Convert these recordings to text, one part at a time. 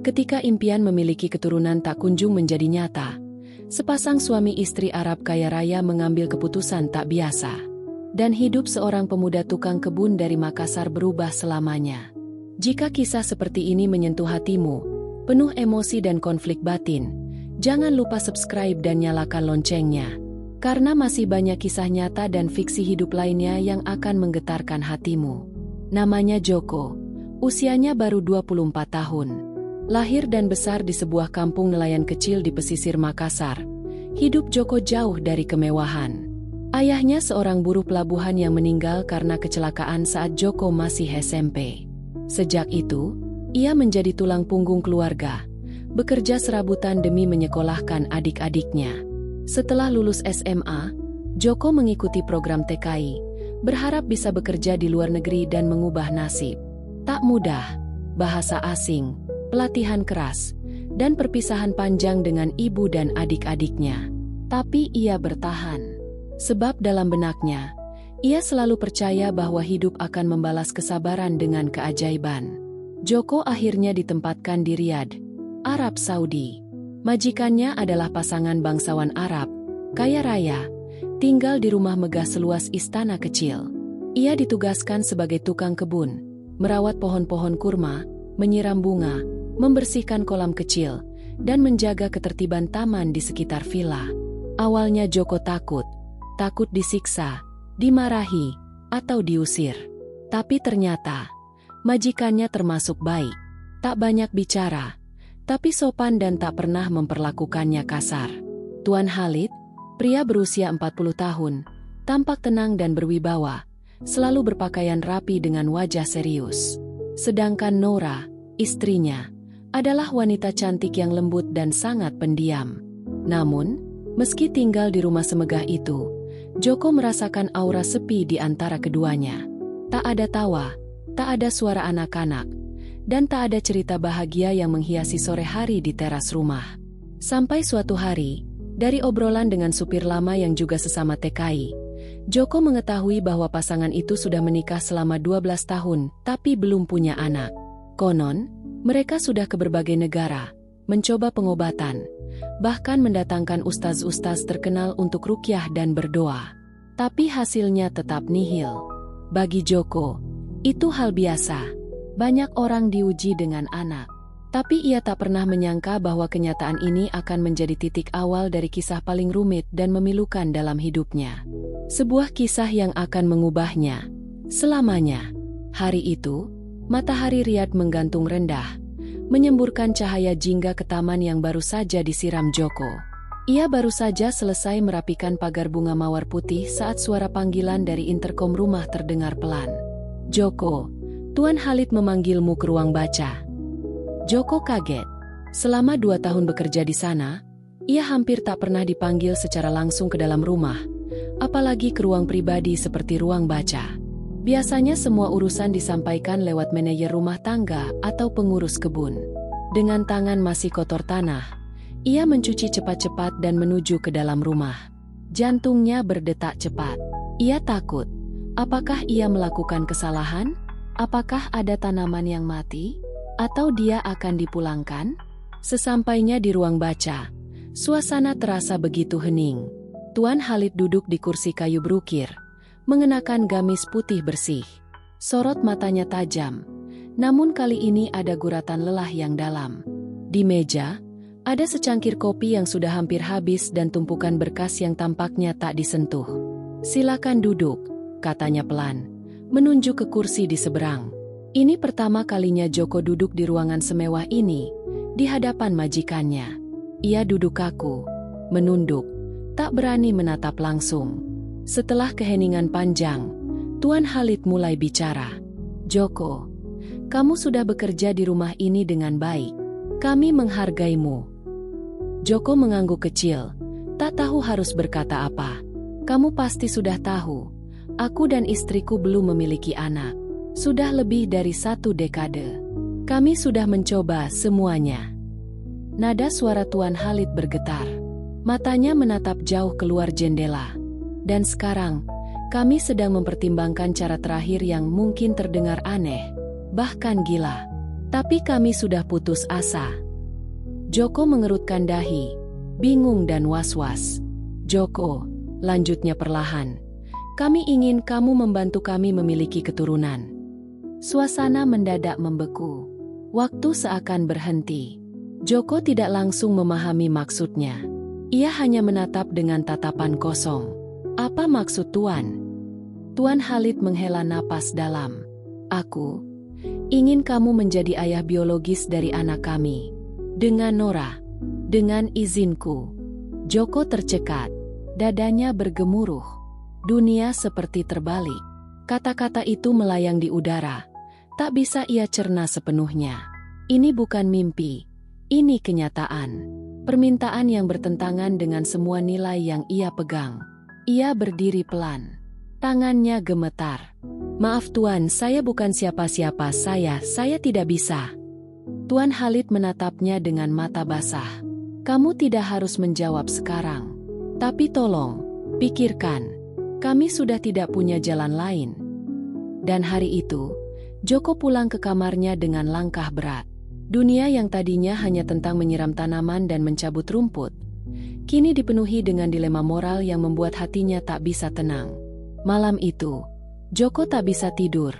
Ketika impian memiliki keturunan tak kunjung menjadi nyata, sepasang suami istri Arab kaya raya mengambil keputusan tak biasa. Dan hidup seorang pemuda tukang kebun dari Makassar berubah selamanya. Jika kisah seperti ini menyentuh hatimu, penuh emosi dan konflik batin, jangan lupa subscribe dan nyalakan loncengnya. Karena masih banyak kisah nyata dan fiksi hidup lainnya yang akan menggetarkan hatimu. Namanya Joko. Usianya baru 24 tahun. Lahir dan besar di sebuah kampung nelayan kecil di pesisir Makassar. Hidup Joko jauh dari kemewahan. Ayahnya seorang buruh pelabuhan yang meninggal karena kecelakaan saat Joko masih SMP. Sejak itu, ia menjadi tulang punggung keluarga, bekerja serabutan demi menyekolahkan adik-adiknya. Setelah lulus SMA, Joko mengikuti program TKI, berharap bisa bekerja di luar negeri dan mengubah nasib. Tak mudah, bahasa asing, pelatihan keras, dan perpisahan panjang dengan ibu dan adik-adiknya. Tapi ia bertahan. Sebab dalam benaknya, ia selalu percaya bahwa hidup akan membalas kesabaran dengan keajaiban. Joko akhirnya ditempatkan di Riyadh, Arab Saudi. Majikannya adalah pasangan bangsawan Arab, kaya raya, tinggal di rumah megah seluas istana kecil. Ia ditugaskan sebagai tukang kebun, merawat pohon-pohon kurma, menyiram bunga, membersihkan kolam kecil, dan menjaga ketertiban taman di sekitar villa. Awalnya Joko takut disiksa, dimarahi, atau diusir. Tapi ternyata, majikannya termasuk baik, tak banyak bicara, tapi sopan dan tak pernah memperlakukannya kasar. Tuan Khalid, pria berusia 40 tahun, tampak tenang dan berwibawa, selalu berpakaian rapi dengan wajah serius. Sedangkan Nora, istrinya, adalah wanita cantik yang lembut dan sangat pendiam. Namun, meski tinggal di rumah semegah itu, Joko merasakan aura sepi di antara keduanya. Tak ada tawa, tak ada suara anak-anak, dan tak ada cerita bahagia yang menghiasi sore hari di teras rumah. Sampai suatu hari, dari obrolan dengan supir lama yang juga sesama TKI, Joko mengetahui bahwa pasangan itu sudah menikah selama 12 tahun, tapi belum punya anak. Konon, mereka sudah ke berbagai negara, mencoba pengobatan, bahkan mendatangkan ustaz-ustaz terkenal untuk ruqyah dan berdoa. Tapi hasilnya tetap nihil. Bagi Joko, itu hal biasa. Banyak orang diuji dengan anak. Tapi ia tak pernah menyangka bahwa kenyataan ini akan menjadi titik awal dari kisah paling rumit dan memilukan dalam hidupnya. Sebuah kisah yang akan mengubahnya selamanya. Hari itu, matahari Riyadh menggantung rendah, menyemburkan cahaya jingga ke taman yang baru saja disiram Joko. Ia baru saja selesai merapikan pagar bunga mawar putih saat suara panggilan dari interkom rumah terdengar pelan. "Joko, Tuan Khalid memanggilmu ke ruang baca." Joko kaget. Selama 2 tahun bekerja di sana, ia hampir tak pernah dipanggil secara langsung ke dalam rumah, apalagi ke ruang pribadi seperti ruang baca. Biasanya semua urusan disampaikan lewat manajer rumah tangga atau pengurus kebun. Dengan tangan masih kotor tanah, ia mencuci cepat-cepat dan menuju ke dalam rumah. Jantungnya berdetak cepat. Ia takut. Apakah ia melakukan kesalahan? Apakah ada tanaman yang mati? Atau dia akan dipulangkan? Sesampainya di ruang baca, suasana terasa begitu hening. Tuan Khalid duduk di kursi kayu berukir, mengenakan gamis putih bersih. Sorot matanya tajam, namun kali ini ada guratan lelah yang dalam. Di meja, ada secangkir kopi yang sudah hampir habis dan tumpukan berkas yang tampaknya tak disentuh. "Silakan duduk," katanya pelan, menunjuk ke kursi di seberang. Ini pertama kalinya Joko duduk di ruangan semewah ini, di hadapan majikannya. Ia duduk kaku, menunduk, tak berani menatap langsung. Setelah keheningan panjang, Tuan Khalid mulai bicara. "Joko, kamu sudah bekerja di rumah ini dengan baik. Kami menghargaimu." Joko mengangguk kecil, tak tahu harus berkata apa. "Kamu pasti sudah tahu, aku dan istriku belum memiliki anak. Sudah lebih dari 1 dekade. Kami sudah mencoba semuanya." Nada suara Tuan Khalid bergetar. Matanya menatap jauh keluar jendela. "Dan sekarang, kami sedang mempertimbangkan cara terakhir yang mungkin terdengar aneh, bahkan gila. Tapi kami sudah putus asa. Joko mengerutkan dahi, bingung dan was-was. Joko, lanjutnya perlahan. Kami ingin kamu membantu kami memiliki keturunan. Suasana mendadak membeku. Waktu seakan berhenti. Joko tidak langsung memahami maksudnya. Ia hanya menatap dengan tatapan kosong. Apa maksud Tuan? Tuan Khalid menghela napas dalam. Aku ingin kamu menjadi ayah biologis dari anak kami. Dengan Nora. Dengan izinku. Joko tercekat. Dadanya bergemuruh. Dunia seperti terbalik. Kata-kata itu melayang di udara. Tak bisa ia cerna sepenuhnya. Ini bukan mimpi. Ini kenyataan. Permintaan yang bertentangan dengan semua nilai yang ia pegang. Ia berdiri pelan. Tangannya gemetar. Maaf Tuan, saya bukan siapa-siapa, saya tidak bisa. Tuan Khalid menatapnya dengan mata basah. Kamu tidak harus menjawab sekarang. Tapi tolong, pikirkan. Kami sudah tidak punya jalan lain. Dan hari itu, Joko pulang ke kamarnya dengan langkah berat. Dunia yang tadinya hanya tentang menyiram tanaman dan mencabut rumput, kini dipenuhi dengan dilema moral yang membuat hatinya tak bisa tenang. Malam itu, Joko tak bisa tidur.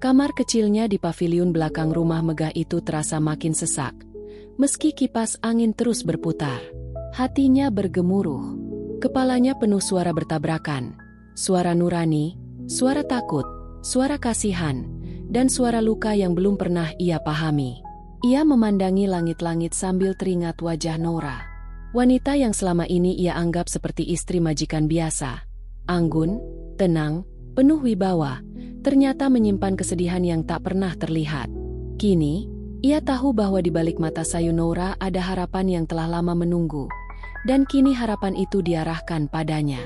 Kamar kecilnya di paviliun belakang rumah megah itu terasa makin sesak. Meski kipas angin terus berputar, hatinya bergemuruh. Kepalanya penuh suara bertabrakan. Suara nurani, suara takut, suara kasihan, dan suara luka yang belum pernah ia pahami. Ia memandangi langit-langit sambil teringat wajah Nora. Wanita yang selama ini ia anggap seperti istri majikan biasa. Anggun, tenang, penuh wibawa, ternyata menyimpan kesedihan yang tak pernah terlihat. Kini, ia tahu bahwa di balik mata sayu Nora ada harapan yang telah lama menunggu. Dan kini harapan itu diarahkan padanya.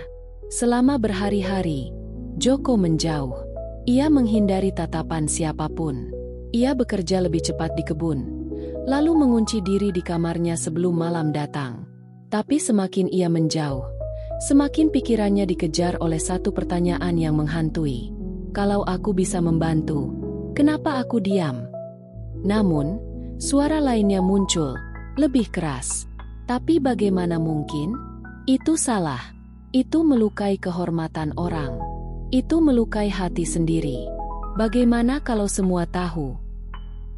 Selama berhari-hari, Joko menjauh. Ia menghindari tatapan siapapun. Ia bekerja lebih cepat di kebun, lalu mengunci diri di kamarnya sebelum malam datang. Tapi semakin ia menjauh, semakin pikirannya dikejar oleh satu pertanyaan yang menghantui. Kalau aku bisa membantu, kenapa aku diam? Namun, suara lainnya muncul, lebih keras. Tapi bagaimana mungkin? Itu salah. Itu melukai kehormatan orang. Itu melukai hati sendiri. Bagaimana kalau semua tahu?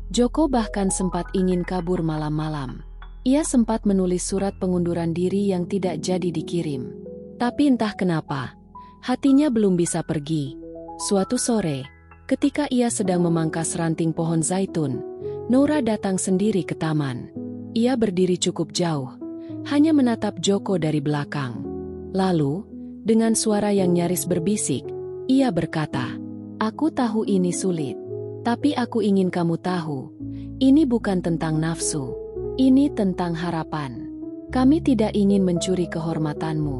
Joko bahkan sempat ingin kabur malam-malam. Ia sempat menulis surat pengunduran diri yang tidak jadi dikirim. Tapi entah kenapa, hatinya belum bisa pergi. Suatu sore, ketika ia sedang memangkas ranting pohon zaitun, Nora datang sendiri ke taman. Ia berdiri cukup jauh, hanya menatap Joko dari belakang. Lalu, dengan suara yang nyaris berbisik, ia berkata, "Aku tahu ini sulit. Tapi aku ingin kamu tahu, ini bukan tentang nafsu. Ini tentang harapan. Kami tidak ingin mencuri kehormatanmu.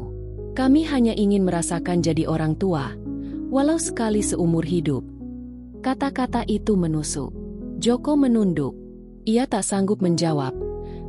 Kami hanya ingin merasakan jadi orang tua, walau sekali seumur hidup." Kata-kata itu menusuk. Joko menunduk. Ia tak sanggup menjawab,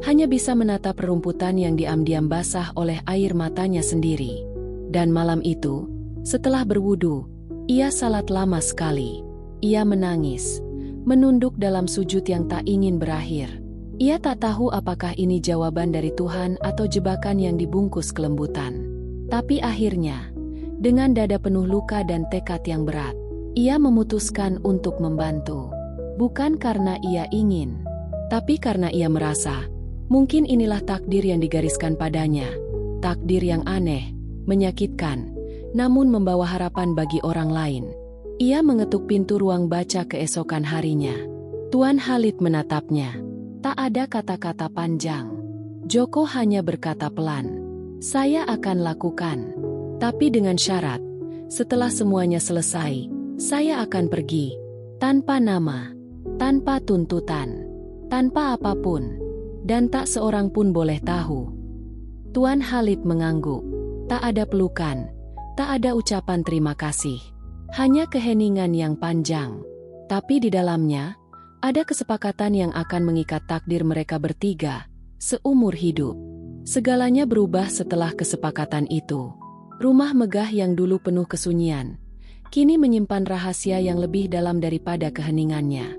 hanya bisa menatap rerumputan yang diam-diam basah oleh air matanya sendiri. Dan malam itu, setelah berwudu, ia salat lama sekali. Ia menangis, menunduk dalam sujud yang tak ingin berakhir. Ia tak tahu apakah ini jawaban dari Tuhan atau jebakan yang dibungkus kelembutan. Tapi akhirnya, dengan dada penuh luka dan tekad yang berat, ia memutuskan untuk membantu. Bukan karena ia ingin, tapi karena ia merasa, mungkin inilah takdir yang digariskan padanya. Takdir yang aneh, menyakitkan, namun membawa harapan bagi orang lain. Ia mengetuk pintu ruang baca keesokan harinya. Tuan Khalid menatapnya. Tak ada kata-kata panjang. Joko hanya berkata pelan, "Saya akan lakukan. Tapi dengan syarat, setelah semuanya selesai, saya akan pergi. Tanpa nama, tanpa tuntutan, tanpa apapun. Dan tak seorang pun boleh tahu." Tuan Khalid mengangguk. Tak ada pelukan, tak ada ucapan terima kasih. Hanya keheningan yang panjang. Tapi di dalamnya, ada kesepakatan yang akan mengikat takdir mereka bertiga, seumur hidup. Segalanya berubah setelah kesepakatan itu. Rumah megah yang dulu penuh kesunyian, kini menyimpan rahasia yang lebih dalam daripada keheningannya.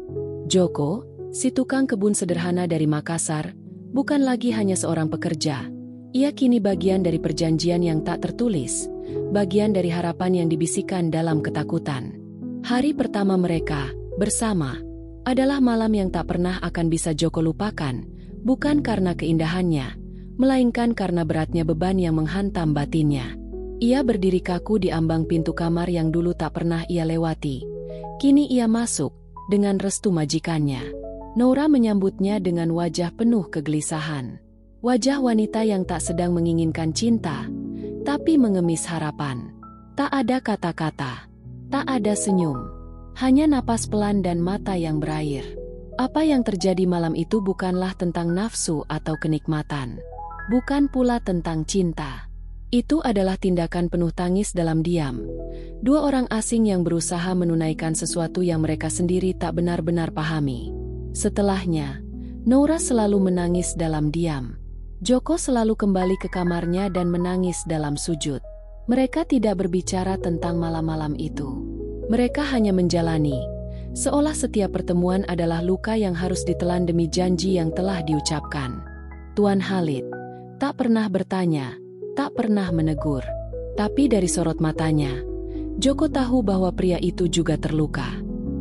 Joko, Si tukang kebun sederhana dari Makassar bukan lagi hanya seorang pekerja. Ia kini bagian dari perjanjian yang tak tertulis, bagian dari harapan yang dibisikkan dalam ketakutan. Hari pertama mereka bersama adalah malam yang tak pernah akan bisa Joko lupakan, bukan karena keindahannya, melainkan karena beratnya beban yang menghantam batinnya. Ia berdiri kaku di ambang pintu kamar yang dulu tak pernah ia lewati. Kini ia masuk dengan restu majikannya. Noura menyambutnya dengan wajah penuh kegelisahan. Wajah wanita yang tak sedang menginginkan cinta, tapi mengemis harapan. Tak ada kata-kata, tak ada senyum, hanya napas pelan dan mata yang berair. Apa yang terjadi malam itu bukanlah tentang nafsu atau kenikmatan. Bukan pula tentang cinta. Itu adalah tindakan penuh tangis dalam diam. Dua orang asing yang berusaha menunaikan sesuatu yang mereka sendiri tak benar-benar pahami. Setelahnya, Noura selalu menangis dalam diam. Joko selalu kembali ke kamarnya dan menangis dalam sujud. Mereka tidak berbicara tentang malam-malam itu. Mereka hanya menjalani, seolah setiap pertemuan adalah luka yang harus ditelan demi janji yang telah diucapkan. Tuan Khalid tak pernah bertanya, tak pernah menegur. Tapi dari sorot matanya, Joko tahu bahwa pria itu juga terluka.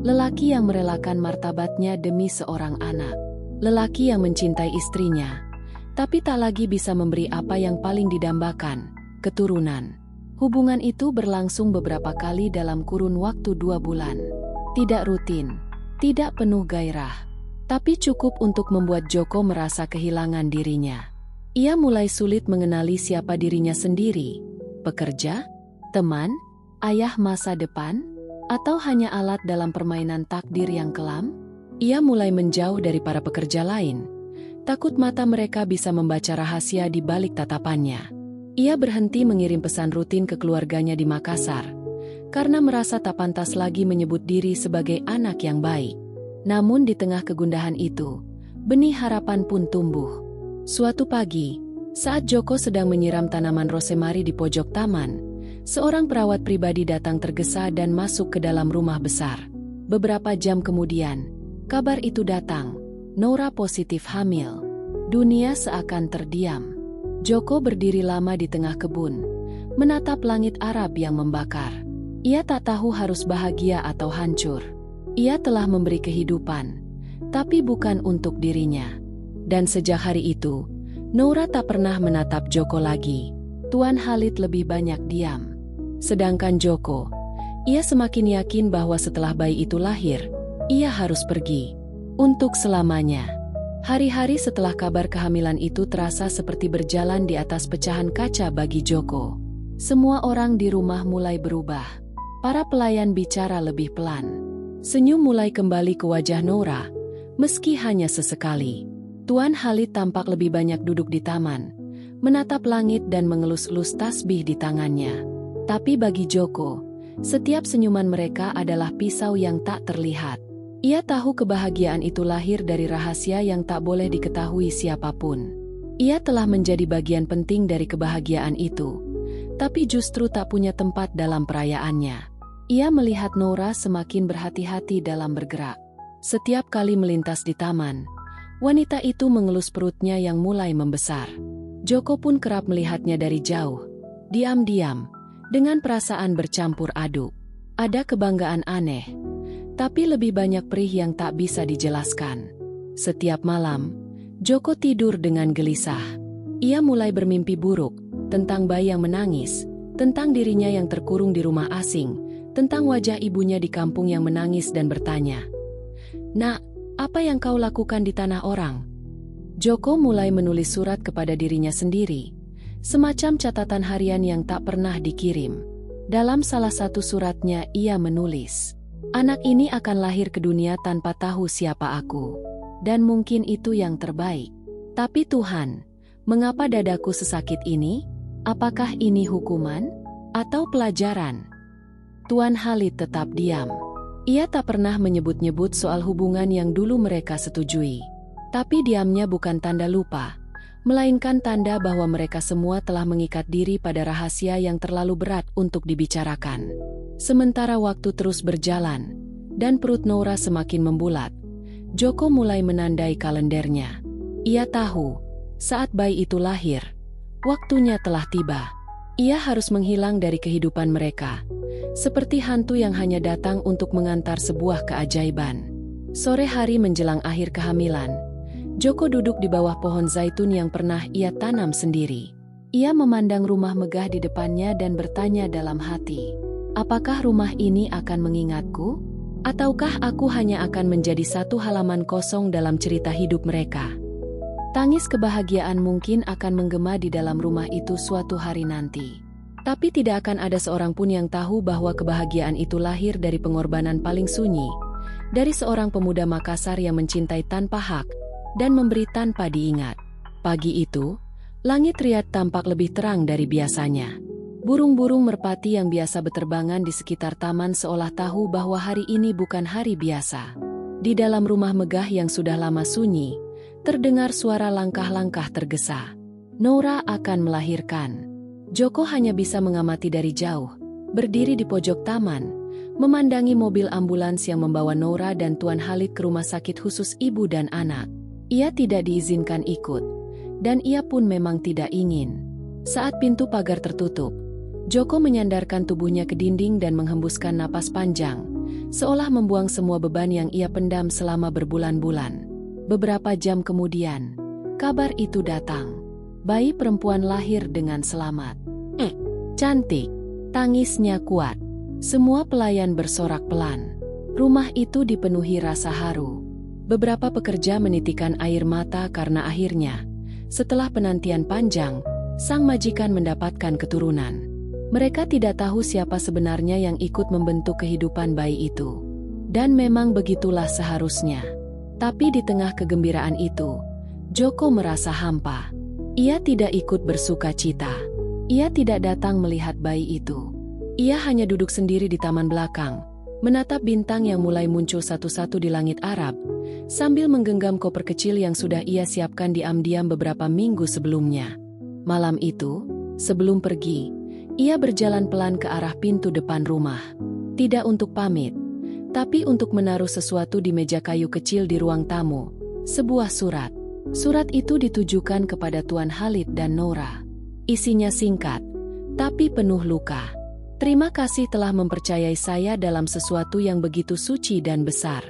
Lelaki yang merelakan martabatnya demi seorang anak. Lelaki yang mencintai istrinya, tapi tak lagi bisa memberi apa yang paling didambakan, keturunan. Hubungan itu berlangsung beberapa kali dalam kurun waktu 2 bulan. Tidak rutin, tidak penuh gairah, tapi cukup untuk membuat Joko merasa kehilangan dirinya. Ia mulai sulit mengenali siapa dirinya sendiri, pekerja, teman, ayah masa depan, atau hanya alat dalam permainan takdir yang kelam. Ia mulai menjauh dari para pekerja lain, takut mata mereka bisa membaca rahasia di balik tatapannya. Ia berhenti mengirim pesan rutin ke keluarganya di Makassar, karena merasa tak pantas lagi menyebut diri sebagai anak yang baik. Namun di tengah kegundahan itu, benih harapan pun tumbuh. Suatu pagi, saat Joko sedang menyiram tanaman rosemary di pojok taman, seorang perawat pribadi datang tergesa dan masuk ke dalam rumah besar. Beberapa jam kemudian, kabar itu datang, Noura positif hamil. Dunia seakan terdiam. Joko berdiri lama di tengah kebun, menatap langit Arab yang membakar. Ia tak tahu harus bahagia atau hancur. Ia telah memberi kehidupan, tapi bukan untuk dirinya. Dan sejak hari itu, Noura tak pernah menatap Joko lagi. Tuan Khalid lebih banyak diam. Sedangkan Joko, ia semakin yakin bahwa setelah bayi itu lahir, ia harus pergi. Untuk selamanya. Hari-hari setelah kabar kehamilan itu terasa seperti berjalan di atas pecahan kaca bagi Joko. Semua orang di rumah mulai berubah. Para pelayan bicara lebih pelan. Senyum mulai kembali ke wajah Noura, meski hanya sesekali. Tuan Khalid tampak lebih banyak duduk di taman, menatap langit dan mengelus-elus tasbih di tangannya. Tapi bagi Joko, setiap senyuman mereka adalah pisau yang tak terlihat. Ia tahu kebahagiaan itu lahir dari rahasia yang tak boleh diketahui siapapun. Ia telah menjadi bagian penting dari kebahagiaan itu, tapi justru tak punya tempat dalam perayaannya. Ia melihat Noura semakin berhati-hati dalam bergerak. Setiap kali melintas di taman, wanita itu mengelus perutnya yang mulai membesar. Joko pun kerap melihatnya dari jauh, diam-diam, dengan perasaan bercampur aduk. Ada kebanggaan aneh, tapi lebih banyak perih yang tak bisa dijelaskan. Setiap malam, Joko tidur dengan gelisah. Ia mulai bermimpi buruk, tentang bayi yang menangis, tentang dirinya yang terkurung di rumah asing, tentang wajah ibunya di kampung yang menangis dan bertanya, "Nak, apa yang kau lakukan di tanah orang?" Joko mulai menulis surat kepada dirinya sendiri, semacam catatan harian yang tak pernah dikirim. Dalam salah satu suratnya ia menulis, "Anak ini akan lahir ke dunia tanpa tahu siapa aku. Dan mungkin itu yang terbaik. Tapi Tuhan, mengapa dadaku sesakit ini? Apakah ini hukuman? Atau pelajaran?" Tuan Khalid tetap diam. Ia tak pernah menyebut-nyebut soal hubungan yang dulu mereka setujui. Tapi diamnya bukan tanda lupa, melainkan tanda bahwa mereka semua telah mengikat diri pada rahasia yang terlalu berat untuk dibicarakan. Sementara waktu terus berjalan, dan perut Noura semakin membulat, Joko mulai menandai kalendernya. Ia tahu, saat bayi itu lahir, waktunya telah tiba. Ia harus menghilang dari kehidupan mereka, seperti hantu yang hanya datang untuk mengantar sebuah keajaiban. Sore hari menjelang akhir kehamilan, Joko duduk di bawah pohon zaitun yang pernah ia tanam sendiri. Ia memandang rumah megah di depannya dan bertanya dalam hati, apakah rumah ini akan mengingatku? Ataukah aku hanya akan menjadi satu halaman kosong dalam cerita hidup mereka? Tangis kebahagiaan mungkin akan menggema di dalam rumah itu suatu hari nanti. Tapi tidak akan ada seorang pun yang tahu bahwa kebahagiaan itu lahir dari pengorbanan paling sunyi, dari seorang pemuda Makassar yang mencintai tanpa hak dan memberi tanpa diingat. Pagi itu, langit Riyadh tampak lebih terang dari biasanya. Burung-burung merpati yang biasa berterbangan di sekitar taman seolah tahu bahwa hari ini bukan hari biasa. Di dalam rumah megah yang sudah lama sunyi, terdengar suara langkah-langkah tergesa. Noura akan melahirkan. Joko hanya bisa mengamati dari jauh, berdiri di pojok taman, memandangi mobil ambulans yang membawa Noura dan Tuan Khalid ke rumah sakit khusus ibu dan anak. Ia tidak diizinkan ikut, dan ia pun memang tidak ingin. Saat pintu pagar tertutup, Joko menyandarkan tubuhnya ke dinding dan menghembuskan napas panjang, seolah membuang semua beban yang ia pendam selama berbulan-bulan. Beberapa jam kemudian, kabar itu datang. Bayi perempuan lahir dengan selamat. Cantik. Tangisnya kuat. Semua pelayan bersorak pelan. Rumah itu dipenuhi rasa haru. Beberapa pekerja menitikan air mata karena akhirnya, setelah penantian panjang, sang majikan mendapatkan keturunan. Mereka tidak tahu siapa sebenarnya yang ikut membentuk kehidupan bayi itu. Dan memang begitulah seharusnya. Tapi di tengah kegembiraan itu, Joko merasa hampa. Ia tidak ikut bersuka cita. Ia tidak datang melihat bayi itu. Ia hanya duduk sendiri di taman belakang, menatap bintang yang mulai muncul satu-satu di langit Arab, sambil menggenggam koper kecil yang sudah ia siapkan diam-diam beberapa minggu sebelumnya. Malam itu, sebelum pergi, ia berjalan pelan ke arah pintu depan rumah. Tidak untuk pamit, tapi untuk menaruh sesuatu di meja kayu kecil di ruang tamu. Sebuah surat. Surat itu ditujukan kepada Tuan Khalid dan Noura. Isinya singkat, tapi penuh luka. Terima kasih telah mempercayai saya dalam sesuatu yang begitu suci dan besar.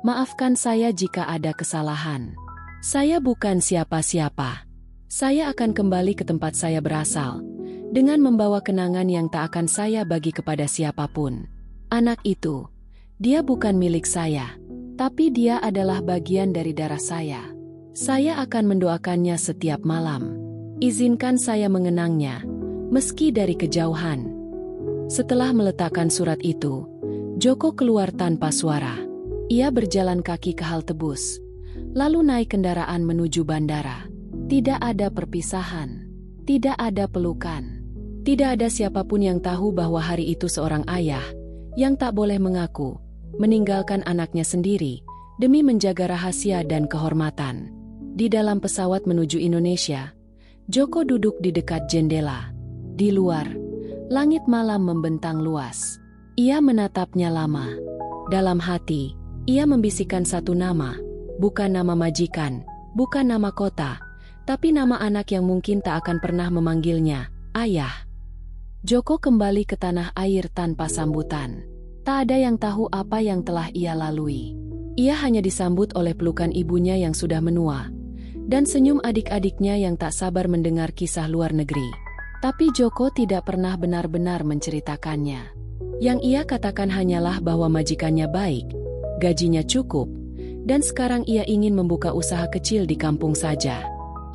Maafkan saya jika ada kesalahan. Saya bukan siapa-siapa. Saya akan kembali ke tempat saya berasal, dengan membawa kenangan yang tak akan saya bagi kepada siapapun. Anak itu, dia bukan milik saya, tapi dia adalah bagian dari darah saya. Saya akan mendoakannya setiap malam. Izinkan saya mengenangnya, meski dari kejauhan. Setelah meletakkan surat itu, Joko keluar tanpa suara. Ia berjalan kaki ke halte bus, lalu naik kendaraan menuju bandara. Tidak ada perpisahan, tidak ada pelukan. Tidak ada siapapun yang tahu bahwa hari itu seorang ayah, yang tak boleh mengaku, meninggalkan anaknya sendiri, demi menjaga rahasia dan kehormatan. Di dalam pesawat menuju Indonesia, Joko duduk di dekat jendela. Di luar, langit malam membentang luas. Ia menatapnya lama. Dalam hati, ia membisikkan satu nama, bukan nama majikan, bukan nama kota, tapi nama anak yang mungkin tak akan pernah memanggilnya, ayah. Joko kembali ke tanah air tanpa sambutan. Tak ada yang tahu apa yang telah ia lalui. Ia hanya disambut oleh pelukan ibunya yang sudah menua, dan senyum adik-adiknya yang tak sabar mendengar kisah luar negeri. Tapi Joko tidak pernah benar-benar menceritakannya. Yang ia katakan hanyalah bahwa majikannya baik, gajinya cukup, dan sekarang ia ingin membuka usaha kecil di kampung saja.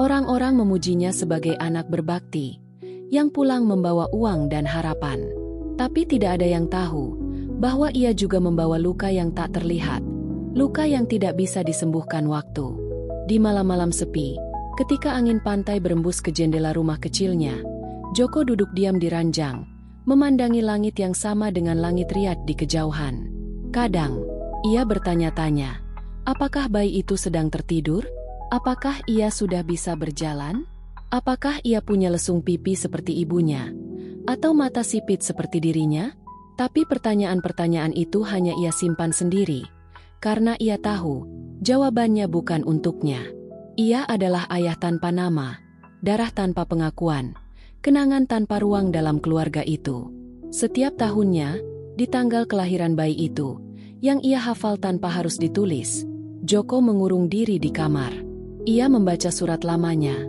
Orang-orang memujinya sebagai anak berbakti, yang pulang membawa uang dan harapan. Tapi tidak ada yang tahu bahwa ia juga membawa luka yang tak terlihat, luka yang tidak bisa disembuhkan waktu. Di malam-malam sepi, ketika angin pantai berembus ke jendela rumah kecilnya, Joko duduk diam di ranjang, memandangi langit yang sama dengan langit Riyadh di kejauhan. Kadang, ia bertanya-tanya, apakah bayi itu sedang tertidur? Apakah ia sudah bisa berjalan? Apakah ia punya lesung pipi seperti ibunya? Atau mata sipit seperti dirinya? Tapi pertanyaan-pertanyaan itu hanya ia simpan sendiri, karena ia tahu, Jawabannya bukan untuknya. Ia adalah ayah tanpa nama, darah tanpa pengakuan, kenangan tanpa ruang dalam keluarga itu. Setiap tahunnya, di tanggal kelahiran bayi itu, yang ia hafal tanpa harus ditulis, Joko mengurung diri di kamar. Ia membaca surat lamanya,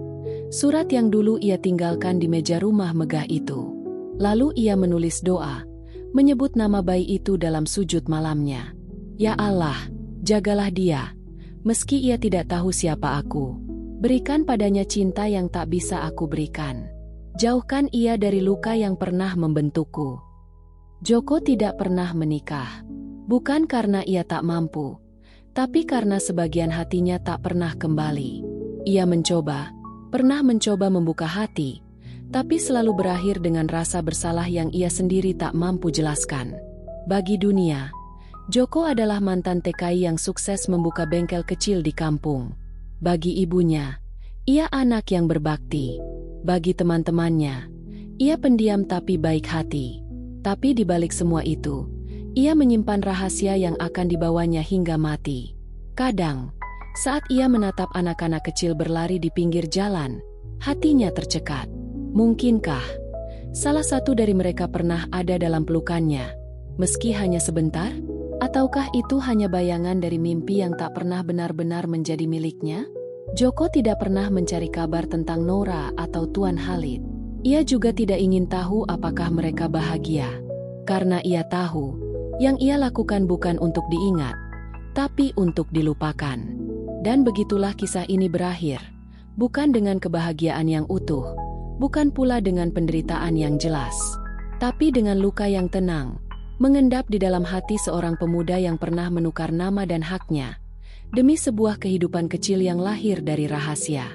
surat yang dulu ia tinggalkan di meja rumah megah itu. Lalu ia menulis doa, menyebut nama bayi itu dalam sujud malamnya. Ya Allah, jagalah dia, meski ia tidak tahu siapa aku. Berikan padanya cinta yang tak bisa aku berikan. Jauhkan ia dari luka yang pernah membentukku. Joko tidak pernah menikah. Bukan karena ia tak mampu, tapi karena sebagian hatinya tak pernah kembali. Ia pernah mencoba membuka hati, tapi selalu berakhir dengan rasa bersalah yang ia sendiri tak mampu jelaskan. Bagi dunia, Joko adalah mantan TKI yang sukses membuka bengkel kecil di kampung. Bagi ibunya, ia anak yang berbakti. Bagi teman-temannya, ia pendiam tapi baik hati. Tapi di balik semua itu, ia menyimpan rahasia yang akan dibawanya hingga mati. Kadang, saat ia menatap anak-anak kecil berlari di pinggir jalan, hatinya tercekat. Mungkinkah salah satu dari mereka pernah ada dalam pelukannya, meski hanya sebentar? Ataukah itu hanya bayangan dari mimpi yang tak pernah benar-benar menjadi miliknya? Joko tidak pernah mencari kabar tentang Nora atau Tuan Khalid. Ia juga tidak ingin tahu apakah mereka bahagia. Karena ia tahu, yang ia lakukan bukan untuk diingat, tapi untuk dilupakan. Dan begitulah kisah ini berakhir. Bukan dengan kebahagiaan yang utuh, bukan pula dengan penderitaan yang jelas, tapi dengan luka yang tenang, mengendap di dalam hati seorang pemuda yang pernah menukar nama dan haknya, demi sebuah kehidupan kecil yang lahir dari rahasia.